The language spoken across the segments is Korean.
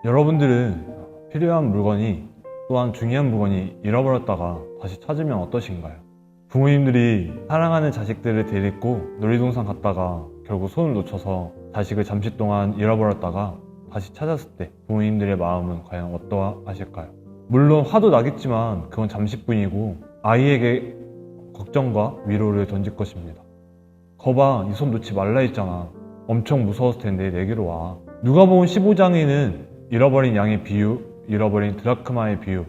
여러분들은 필요한 물건이 또한 중요한 물건이 잃어버렸다가 다시 찾으면 어떠신가요? 부모님들이 사랑하는 자식들을 데리고 놀이동산 갔다가 결국 손을 놓쳐서 자식을 잠시 동안 잃어버렸다가 다시 찾았을 때 부모님들의 마음은 과연 어떠하실까요? 물론 화도 나겠지만 그건 잠시뿐이고 아이에게 걱정과 위로를 던질 것입니다. 거봐, 이 손 놓지 말라 했잖아. 엄청 무서웠을 텐데 내게로 와. 누가복음 15장에는 잃어버린 양의 비유, 잃어버린 드라크마의 비유,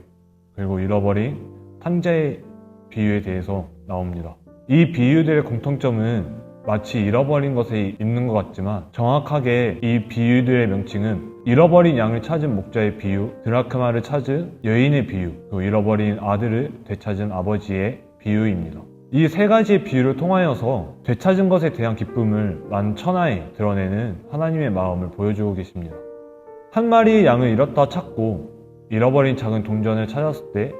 그리고 잃어버린 탕자의 비유에 대해서 나옵니다. 이 비유들의 공통점은 마치 잃어버린 것에 있는 것 같지만 정확하게 이 비유들의 명칭은 잃어버린 양을 찾은 목자의 비유, 드라크마를 찾은 여인의 비유, 그리고 잃어버린 아들을 되찾은 아버지의 비유입니다. 이 세 가지의 비유를 통하여서 되찾은 것에 대한 기쁨을 만천하에 드러내는 하나님의 마음을 보여주고 계십니다. 한 마리의 양을 잃었다 찾고 잃어버린 작은 동전을 찾았을 때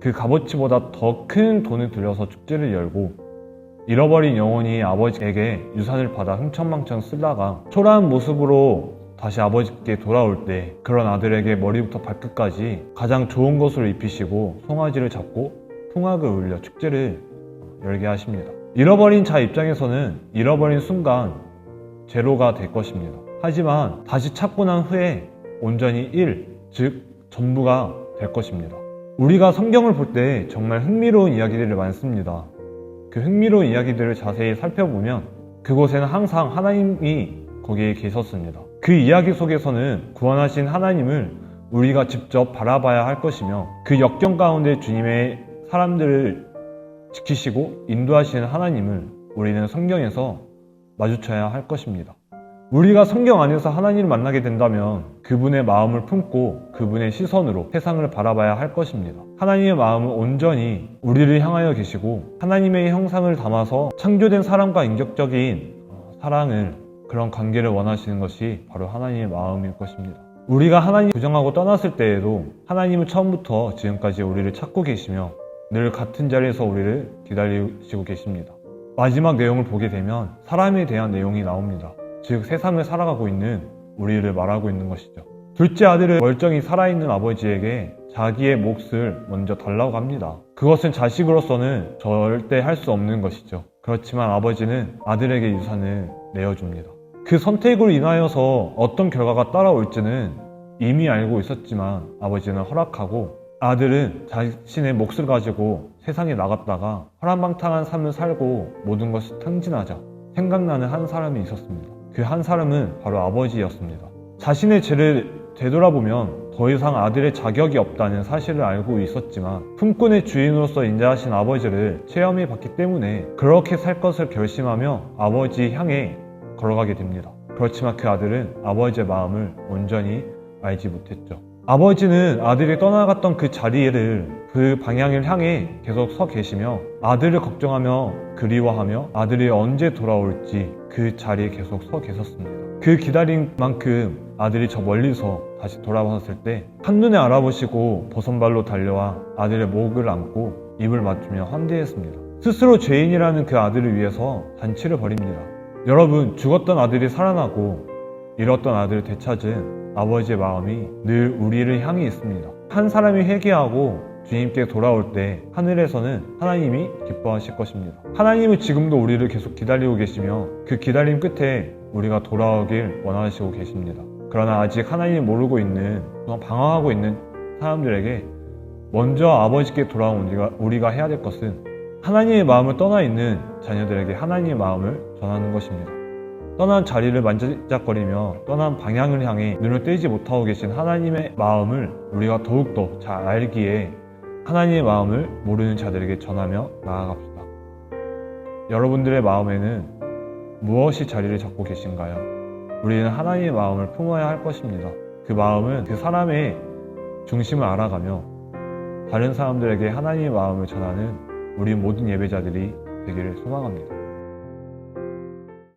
그 값어치보다 더 큰 돈을 들여서 축제를 열고 잃어버린 영혼이 아버지에게 유산을 받아 흥청망청 쓰다가 초라한 모습으로 다시 아버지께 돌아올 때 그런 아들에게 머리부터 발끝까지 가장 좋은 것으로 입히시고 송아지를 잡고 풍악을 울려 축제를 열게 하십니다. 잃어버린 자 입장에서는 잃어버린 순간 제로가 될 것입니다. 하지만 다시 찾고 난 후에 온전히 1, 즉 전부가 될 것입니다. 우리가 성경을 볼 때 정말 흥미로운 이야기들이 많습니다. 그 흥미로운 이야기들을 자세히 살펴보면 그곳에는 항상 하나님이 거기에 계셨습니다. 그 이야기 속에서는 구원하신 하나님을 우리가 직접 바라봐야 할 것이며 그 역경 가운데 주님의 사람들을 지키시고 인도하시는 하나님을 우리는 성경에서 마주쳐야 할 것입니다. 우리가 성경 안에서 하나님을 만나게 된다면 그분의 마음을 품고 그분의 시선으로 세상을 바라봐야 할 것입니다. 하나님의 마음은 온전히 우리를 향하여 계시고 하나님의 형상을 담아서 창조된 사람과 인격적인 사랑을, 그런 관계를 원하시는 것이 바로 하나님의 마음일 것입니다. 우리가 하나님을 부정하고 떠났을 때에도 하나님은 처음부터 지금까지 우리를 찾고 계시며 늘 같은 자리에서 우리를 기다리시고 계십니다. 마지막 내용을 보게 되면 사람에 대한 내용이 나옵니다. 즉 세상을 살아가고 있는 우리를 말하고 있는 것이죠. 둘째 아들은 멀쩡히 살아있는 아버지에게 자기의 몫을 먼저 달라고 합니다. 그것은 자식으로서는 절대 할 수 없는 것이죠. 그렇지만 아버지는 아들에게 유산을 내어줍니다. 그 선택으로 인하여서 어떤 결과가 따라올지는 이미 알고 있었지만 아버지는 허락하고 아들은 자신의 몫을 가지고 세상에 나갔다가 허랑방탕한 삶을 살고 모든 것이 탕진하자 생각나는 한 사람이 있었습니다. 그 한 사람은 바로 아버지였습니다. 자신의 죄를 되돌아보면 더 이상 아들의 자격이 없다는 사실을 알고 있었지만 품꾼의 주인으로서 인자하신 아버지를 체험해 봤기 때문에 그렇게 살 것을 결심하며 아버지 향해 걸어가게 됩니다. 그렇지만 그 아들은 아버지의 마음을 온전히 알지 못했죠. 아버지는 아들이 떠나갔던 그 자리를, 그 방향을 향해 계속 서 계시며 아들을 걱정하며 그리워하며 아들이 언제 돌아올지 그 자리에 계속 서 계셨습니다. 그 기다린 만큼 아들이 저 멀리서 다시 돌아왔을 때 한눈에 알아보시고 버선발로 달려와 아들의 목을 안고 입을 맞추며 환대했습니다. 스스로 죄인이라는 그 아들을 위해서 잔치를 벌입니다. 여러분, 죽었던 아들이 살아나고 잃었던 아들을 되찾은 아버지의 마음이 늘 우리를 향해 있습니다. 한 사람이 회개하고 주님께 돌아올 때 하늘에서는 하나님이 기뻐하실 것입니다. 하나님은 지금도 우리를 계속 기다리고 계시며 그 기다림 끝에 우리가 돌아오길 원하시고 계십니다. 그러나 아직 하나님을 모르고 있는, 방황하고 있는 사람들에게 먼저 아버지께 돌아온 우리가 해야 될 것은 하나님의 마음을 떠나 있는 자녀들에게 하나님의 마음을 전하는 것입니다. 떠난 자리를 만지작거리며 떠난 방향을 향해 눈을 떼지 못하고 계신 하나님의 마음을 우리가 더욱더 잘 알기에 하나님의 마음을 모르는 자들에게 전하며 나아갑시다. 여러분들의 마음에는 무엇이 자리를 잡고 계신가요? 우리는 하나님의 마음을 품어야 할 것입니다. 그 마음은 그 사람의 중심을 알아가며 다른 사람들에게 하나님의 마음을 전하는 우리 모든 예배자들이 되기를 소망합니다.